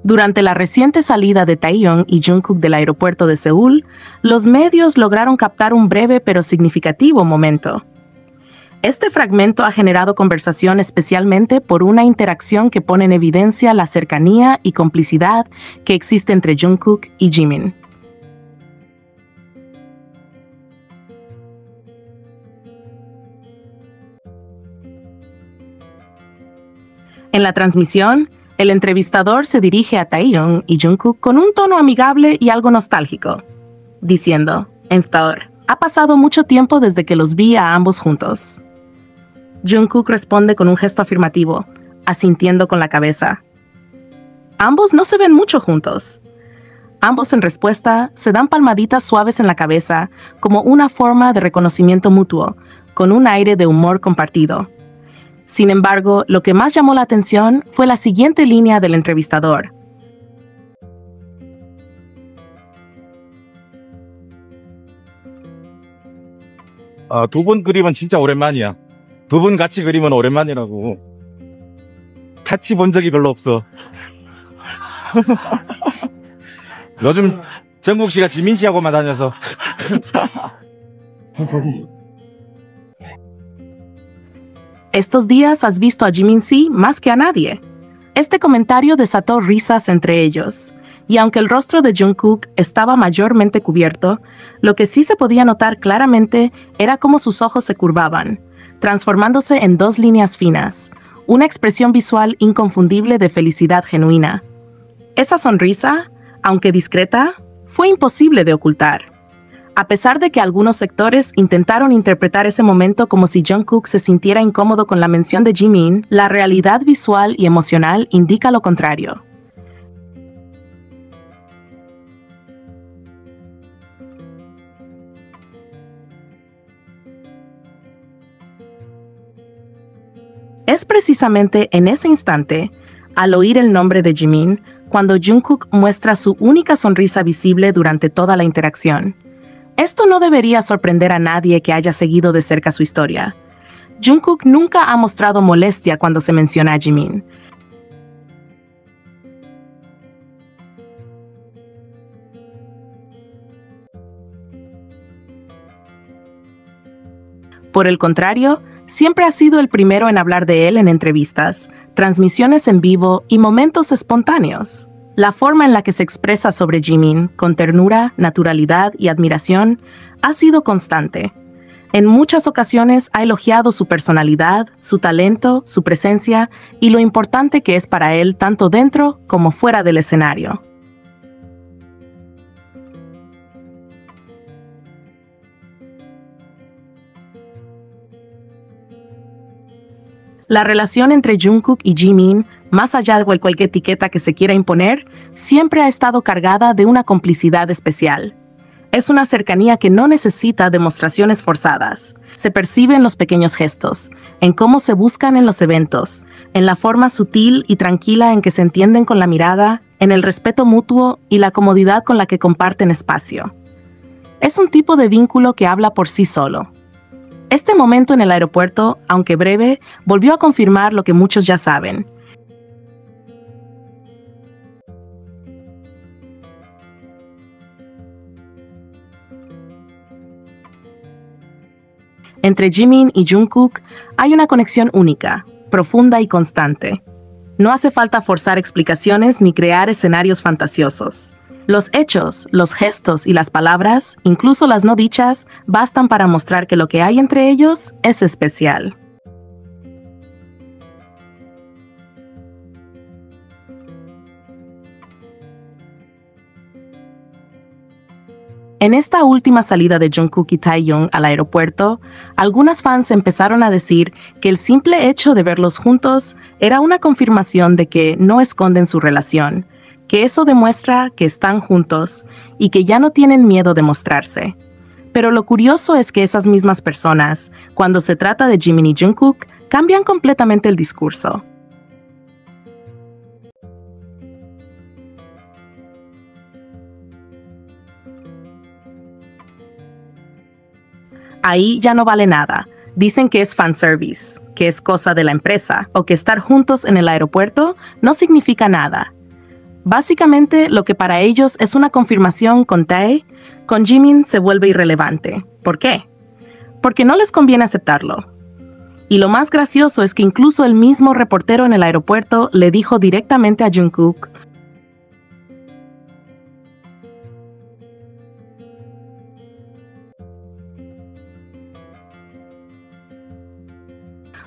Durante la reciente salida de Taeyeon y Jungkook del aeropuerto de Seúl, los medios lograron captar un breve pero significativo momento. Este fragmento ha generado conversación especialmente por una interacción que pone en evidencia la cercanía y complicidad que existe entre Jungkook y Jimin. En la transmisión, el entrevistador se dirige a Taeyeon y Jungkook con un tono amigable y algo nostálgico, diciendo, entrevistador, ha pasado mucho tiempo desde que los vi a ambos juntos. Jungkook responde con un gesto afirmativo, asintiendo con la cabeza. Ambos no se ven mucho juntos. Ambos en respuesta se dan palmaditas suaves en la cabeza como una forma de reconocimiento mutuo, con un aire de humor compartido. Sin embargo, lo que más llamó la atención fue la siguiente línea del entrevistador. 두 분 그림은 진짜 오랜만이야. 두 분 같이 그림은 오랜만이라고. 같이 본 적이 별로 없어. 요즘 정국 씨가 지민 씨하고만 다녀서. Estos días has visto a Jimin más que a nadie. Este comentario desató risas entre ellos, y aunque el rostro de Jungkook estaba mayormente cubierto, lo que sí se podía notar claramente era cómo sus ojos se curvaban, transformándose en dos líneas finas, una expresión visual inconfundible de felicidad genuina. Esa sonrisa, aunque discreta, fue imposible de ocultar. A pesar de que algunos sectores intentaron interpretar ese momento como si Jungkook se sintiera incómodo con la mención de Jimin, la realidad visual y emocional indica lo contrario. Es precisamente en ese instante, al oír el nombre de Jimin, cuando Jungkook muestra su única sonrisa visible durante toda la interacción. Esto no debería sorprender a nadie que haya seguido de cerca su historia. Jungkook nunca ha mostrado molestia cuando se menciona a Jimin. Por el contrario, siempre ha sido el primero en hablar de él en entrevistas, transmisiones en vivo y momentos espontáneos. La forma en la que se expresa sobre Jimin, con ternura, naturalidad y admiración, ha sido constante. En muchas ocasiones ha elogiado su personalidad, su talento, su presencia y lo importante que es para él tanto dentro como fuera del escenario. La relación entre Jungkook y Jimin, más allá de cualquier etiqueta que se quiera imponer, siempre ha estado cargada de una complicidad especial. Es una cercanía que no necesita demostraciones forzadas. Se percibe en los pequeños gestos, en cómo se buscan en los eventos, en la forma sutil y tranquila en que se entienden con la mirada, en el respeto mutuo y la comodidad con la que comparten espacio. Es un tipo de vínculo que habla por sí solo. Este momento en el aeropuerto, aunque breve, volvió a confirmar lo que muchos ya saben. Entre Jimin y Jungkook hay una conexión única, profunda y constante. No hace falta forzar explicaciones ni crear escenarios fantasiosos. Los hechos, los gestos y las palabras, incluso las no dichas, bastan para mostrar que lo que hay entre ellos es especial. En esta última salida de Jungkook y Taeyeon al aeropuerto, algunas fans empezaron a decir que el simple hecho de verlos juntos era una confirmación de que no esconden su relación, que eso demuestra que están juntos y que ya no tienen miedo de mostrarse. Pero lo curioso es que esas mismas personas, cuando se trata de Jimin y Jungkook, cambian completamente el discurso. Ahí ya no vale nada. Dicen que es fanservice, que es cosa de la empresa, o que estar juntos en el aeropuerto no significa nada. Básicamente, lo que para ellos es una confirmación con Tae, con Jimin se vuelve irrelevante. ¿Por qué? Porque no les conviene aceptarlo. Y lo más gracioso es que incluso el mismo reportero en el aeropuerto le dijo directamente a Jungkook: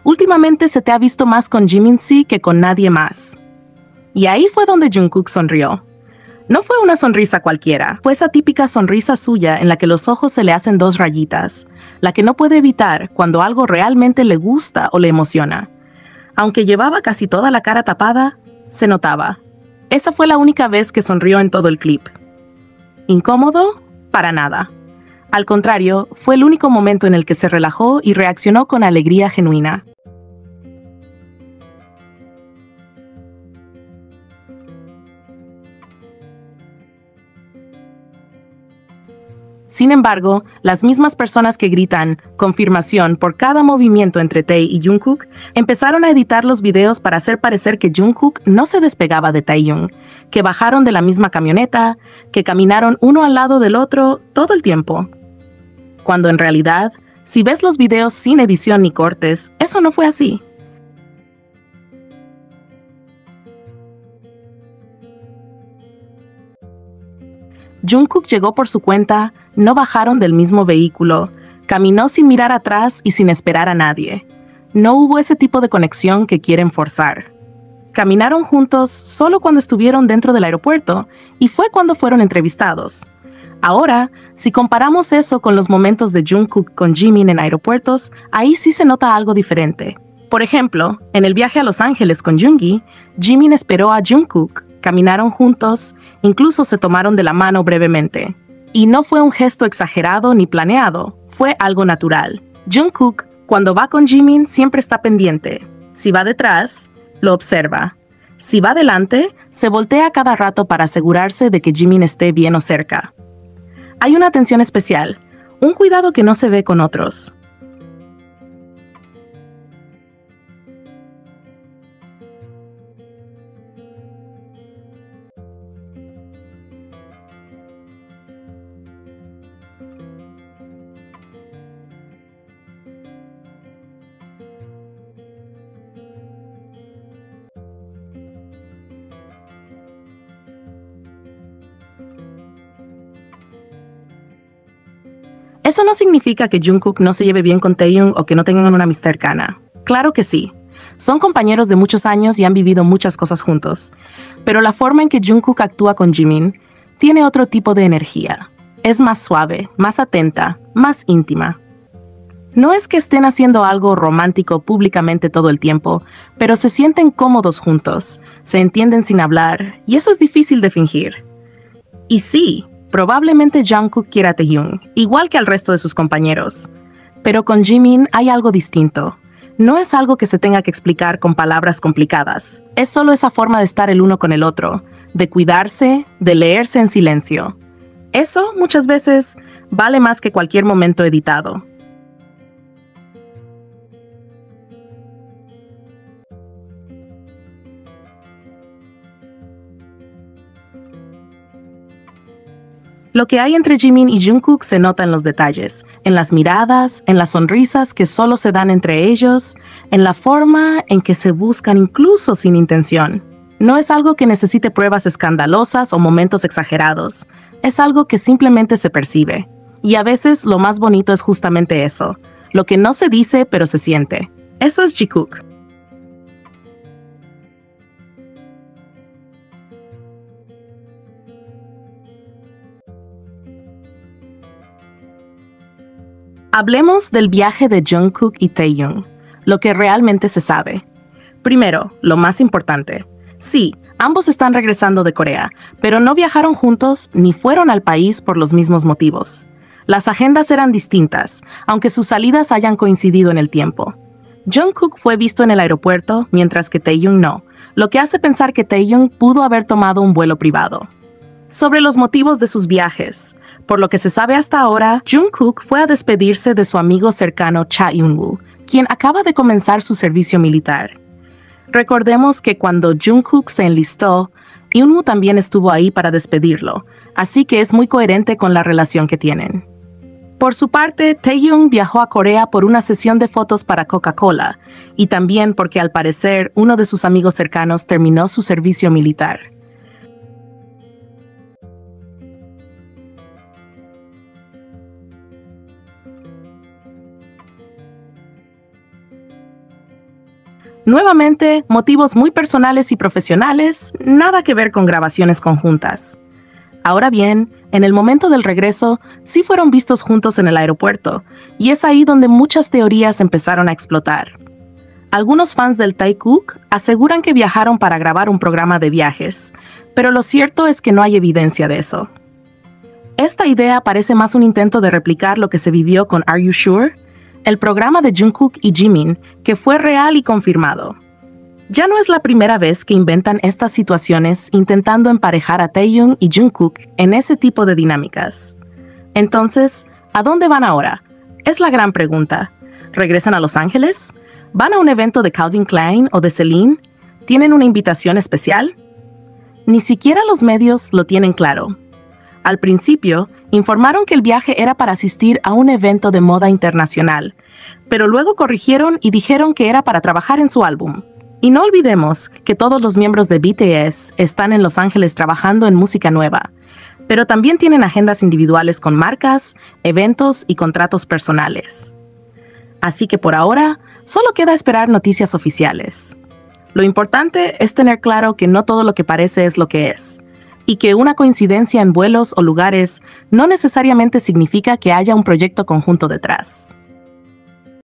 últimamente se te ha visto más con Jimin-si que con nadie más. Y ahí fue donde Jungkook sonrió. No fue una sonrisa cualquiera, fue esa típica sonrisa suya en la que los ojos se le hacen dos rayitas, la que no puede evitar cuando algo realmente le gusta o le emociona. Aunque llevaba casi toda la cara tapada, se notaba. Esa fue la única vez que sonrió en todo el clip. ¿Incómodo? Para nada. Al contrario, fue el único momento en el que se relajó y reaccionó con alegría genuina. Sin embargo, las mismas personas que gritan confirmación por cada movimiento entre Tae y Jungkook empezaron a editar los videos para hacer parecer que Jungkook no se despegaba de Taehyung, que bajaron de la misma camioneta, que caminaron uno al lado del otro todo el tiempo. Cuando en realidad, si ves los videos sin edición ni cortes, eso no fue así. Jungkook llegó por su cuenta, no bajaron del mismo vehículo, caminó sin mirar atrás y sin esperar a nadie. No hubo ese tipo de conexión que quieren forzar. Caminaron juntos solo cuando estuvieron dentro del aeropuerto y fue cuando fueron entrevistados. Ahora, si comparamos eso con los momentos de Jungkook con Jimin en aeropuertos, ahí sí se nota algo diferente. Por ejemplo, en el viaje a Los Ángeles con Yoongi, Jimin esperó a Jungkook, caminaron juntos, incluso se tomaron de la mano brevemente. Y no fue un gesto exagerado ni planeado, fue algo natural. Jungkook, cuando va con Jimin, siempre está pendiente. Si va detrás, lo observa. Si va adelante, se voltea cada rato para asegurarse de que Jimin esté bien o cerca. Hay una atención especial, un cuidado que no se ve con otros. Eso no significa que Jungkook no se lleve bien con Taehyung o que no tengan una amistad cercana. Claro que sí. Son compañeros de muchos años y han vivido muchas cosas juntos. Pero la forma en que Jungkook actúa con Jimin tiene otro tipo de energía. Es más suave, más atenta, más íntima. No es que estén haciendo algo romántico públicamente todo el tiempo, pero se sienten cómodos juntos, se entienden sin hablar, y eso es difícil de fingir. Y sí, probablemente Jungkook quiera a Taehyung, igual que al resto de sus compañeros. Pero con Jimin hay algo distinto. No es algo que se tenga que explicar con palabras complicadas. Es solo esa forma de estar el uno con el otro, de cuidarse, de leerse en silencio. Eso, muchas veces, vale más que cualquier momento editado. Lo que hay entre Jimin y Jungkook se nota en los detalles, en las miradas, en las sonrisas que solo se dan entre ellos, en la forma en que se buscan incluso sin intención. No es algo que necesite pruebas escandalosas o momentos exagerados, es algo que simplemente se percibe. Y a veces lo más bonito es justamente eso, lo que no se dice pero se siente. Eso es Jikook. Hablemos del viaje de Jungkook y Taehyung, lo que realmente se sabe. Primero, lo más importante. Sí, ambos están regresando de Corea, pero no viajaron juntos ni fueron al país por los mismos motivos. Las agendas eran distintas, aunque sus salidas hayan coincidido en el tiempo. Jungkook fue visto en el aeropuerto, mientras que Taehyung no, lo que hace pensar que Taehyung pudo haber tomado un vuelo privado. Sobre los motivos de sus viajes. Por lo que se sabe hasta ahora, Jungkook fue a despedirse de su amigo cercano Cha Eun-woo, quien acaba de comenzar su servicio militar. Recordemos que cuando Jungkook se enlistó, Eunwoo también estuvo ahí para despedirlo, así que es muy coherente con la relación que tienen. Por su parte, Taehyung viajó a Corea por una sesión de fotos para Coca-Cola, y también porque al parecer uno de sus amigos cercanos terminó su servicio militar. Nuevamente, motivos muy personales y profesionales, nada que ver con grabaciones conjuntas. Ahora bien, en el momento del regreso, sí fueron vistos juntos en el aeropuerto, y es ahí donde muchas teorías empezaron a explotar. Algunos fans del Taekook aseguran que viajaron para grabar un programa de viajes, pero lo cierto es que no hay evidencia de eso. Esta idea parece más un intento de replicar lo que se vivió con Are You Sure?, el programa de Jungkook y Jimin, que fue real y confirmado. Ya no es la primera vez que inventan estas situaciones intentando emparejar a Taehyung y Jungkook en ese tipo de dinámicas. Entonces, ¿a dónde van ahora? Es la gran pregunta. ¿Regresan a Los Ángeles? ¿Van a un evento de Calvin Klein o de Celine? ¿Tienen una invitación especial? Ni siquiera los medios lo tienen claro. Al principio, informaron que el viaje era para asistir a un evento de moda internacional, pero luego corrigieron y dijeron que era para trabajar en su álbum. Y no olvidemos que todos los miembros de BTS están en Los Ángeles trabajando en música nueva, pero también tienen agendas individuales con marcas, eventos y contratos personales. Así que por ahora, solo queda esperar noticias oficiales. Lo importante es tener claro que no todo lo que parece es lo que es, y que una coincidencia en vuelos o lugares no necesariamente significa que haya un proyecto conjunto detrás.